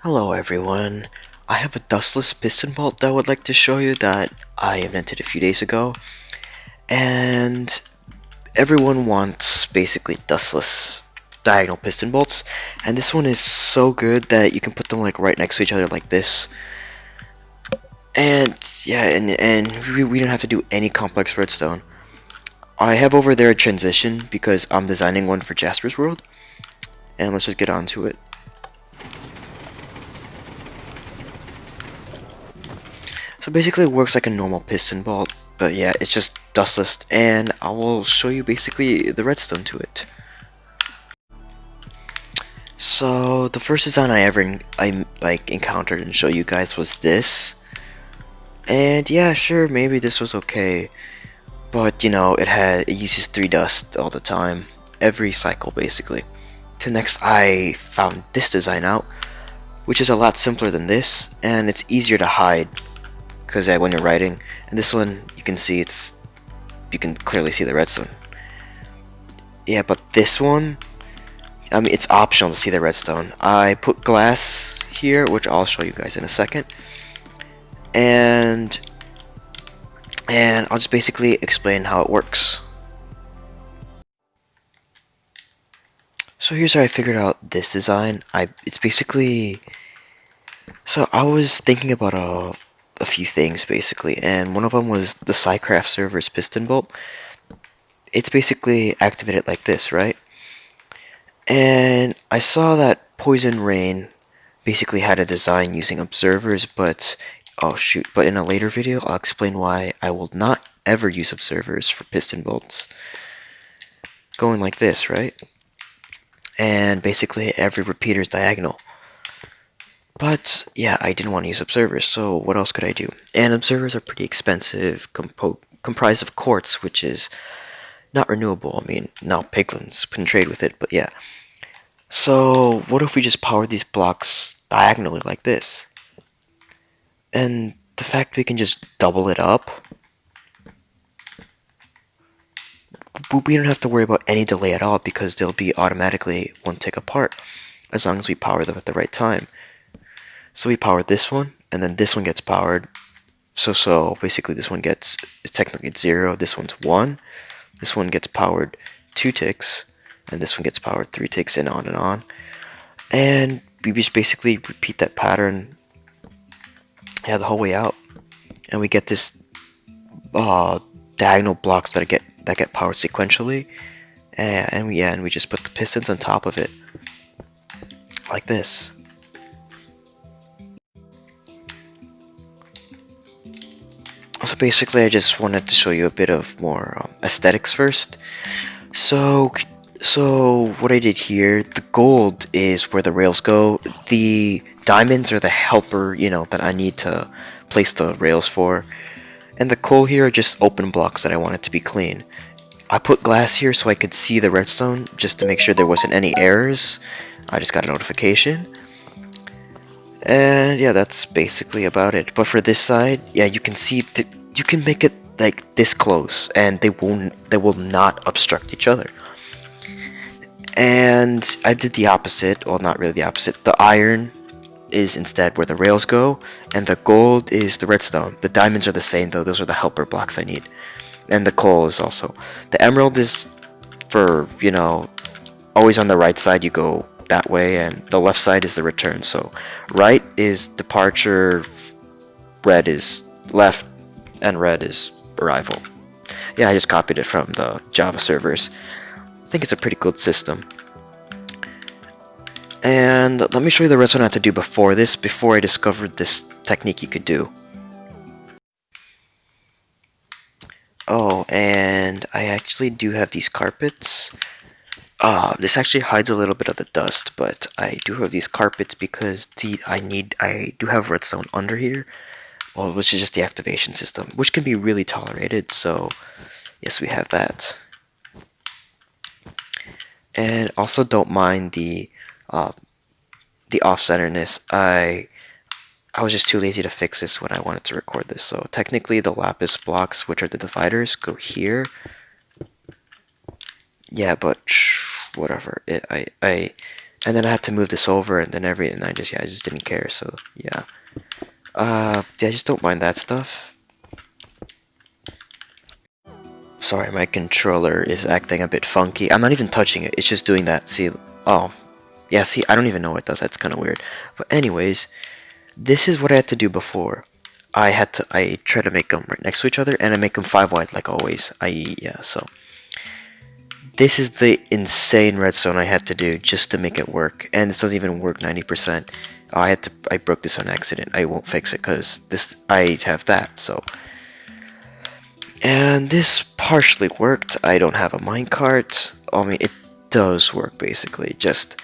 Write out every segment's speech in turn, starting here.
Hello everyone. I have a dustless piston bolt that I would like to show you that I invented a few days ago. And everyone wants basically dustless diagonal piston bolts. And this one is so good that you can put them like right next to each other like this. And yeah, and we don't have to do any complex redstone. I have over there a transition because I'm designing one for Jasper's World. And let's just get on to it. So basically it works like a normal piston bolt, but yeah, it's just dustless, and I will show you basically the redstone to it. So the first design I ever encountered and show you guys was this, and yeah, sure, maybe this was okay, but you know, it uses 3 dust all the time, every cycle basically. The next I found this design out, which is a lot simpler than this, and it's easier to hide because when you're writing, and this one you can see you can clearly see the redstone. Yeah, but this one, I mean, it's optional to see the redstone. I put glass here, which I'll show you guys in a second, and I'll just basically explain how it works. So here's how I figured out this design. It's basically, so I was thinking about a few things basically, and one of them was the SciCraft server's piston bolt. It's basically activated like this, right? And I saw that Poison Rain basically had a design using observers, but oh shoot, but in a later video I'll explain why I will not ever use observers for piston bolts. Going like this, right? And basically every repeater is diagonal. But yeah, I didn't want to use observers, so what else could I do? And observers are pretty expensive, comprised of quartz, which is not renewable. I mean, now piglins can trade with it, but yeah. So what if we just power these blocks diagonally like this? And the fact we can just double it up, we don't have to worry about any delay at all because they'll be automatically 1 tick apart as long as we power them at the right time. So we power this one, and then this one gets powered. So basically this one gets, technically it's 0, this one's 1, this one gets powered 2 ticks, and this one gets powered 3 ticks, and on and on. And we just basically repeat that pattern, yeah, the whole way out. And we get this diagonal blocks that get powered sequentially, and we just put the pistons on top of it like this. So basically I just wanted to show you a bit of more aesthetics first. So what I did here, the gold is where the rails go, the diamonds are the helper, you know, that I need to place the rails for, and the coal here are just open blocks that I want it to be clean. I put glass here so I could see the redstone, just to make sure there wasn't any errors. I just got a notification. And yeah, that's basically about it. But for this side, yeah, you can see that you can make it like this close, and they will not obstruct each other. And I did the opposite, well, not really the opposite. The iron is instead where the rails go, and the gold is the redstone. The diamonds are the same though, those are the helper blocks I need. And the coal is also. The emerald is for, you know, always on the right side you go that way, and the left side is the return. So right is departure, red is left, and red is arrival. Yeah, I just copied it from the Java servers. I think it's a pretty good system. And let me show you the redstone I had to do before this, before I discovered this technique you could do. Oh, and I actually do have these carpets. This actually hides a little bit of the dust, but I do have these carpets because I do have redstone under here, well, which is just the activation system, which can be really tolerated, so yes, we have that. And also don't mind the off-centeredness. I was just too lazy to fix this when I wanted to record this, so technically the lapis blocks, which are the dividers, go here. Yeah, but whatever. And then I had to move this over, and then I just didn't care. So yeah, yeah, I just don't mind that stuff. Sorry, my controller is acting a bit funky. I'm not even touching it. It's just doing that. See, oh, yeah. See, I don't even know what it does. That's kind of weird. But anyways, this is what I had to do before. I try to make them right next to each other, and I make them 5 wide like always. Yeah. So this is the insane redstone I had to do just to make it work, and this doesn't even work 90%. I broke this on accident. I won't fix it because I have that. So, and this partially worked. I don't have a minecart. I mean, it does work basically. Just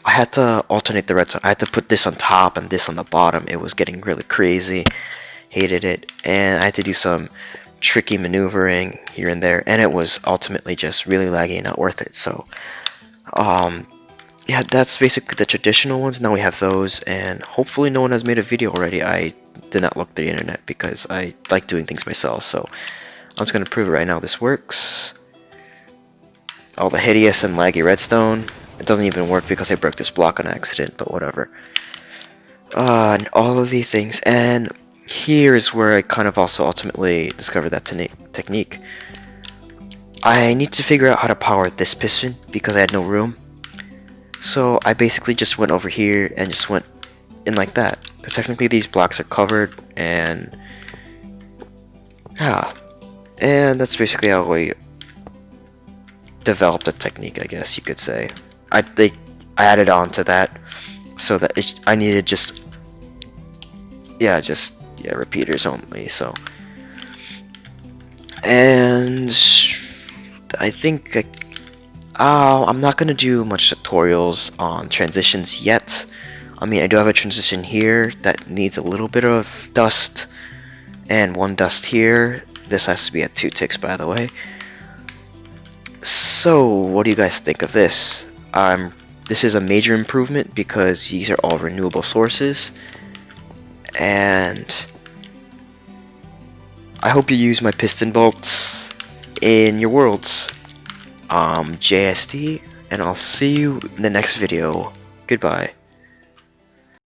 I had to alternate the redstone. I had to put this on top and this on the bottom. It was getting really crazy. Hated it, and I had to do some tricky maneuvering here and there, and it was ultimately just really laggy and not worth it. So yeah, that's basically the traditional ones. Now we have those, and hopefully no one has made a video already. I did not look the internet because I like doing things myself, so I'm just gonna prove it right now. This works. All the hideous and laggy redstone. It doesn't even work because I broke this block on accident, but whatever. And all of these things, and here is where I kind of also ultimately discovered that technique. I need to figure out how to power this piston because I had no room. So I basically just went over here and just went in like that. Because technically these blocks are covered, and and that's basically how we developed a technique, I guess you could say. I added on to that so that I needed just repeaters only. So, and I think I'm not gonna do much tutorials on transitions yet. I mean, I do have a transition here that needs a little bit of dust and 1 dust here. This has to be at 2 ticks, by the way. So, what do you guys think of this? This is a major improvement because these are all renewable sources, and I hope you use my piston bolts in your worlds. JSD, and I'll see you in the next video. Goodbye.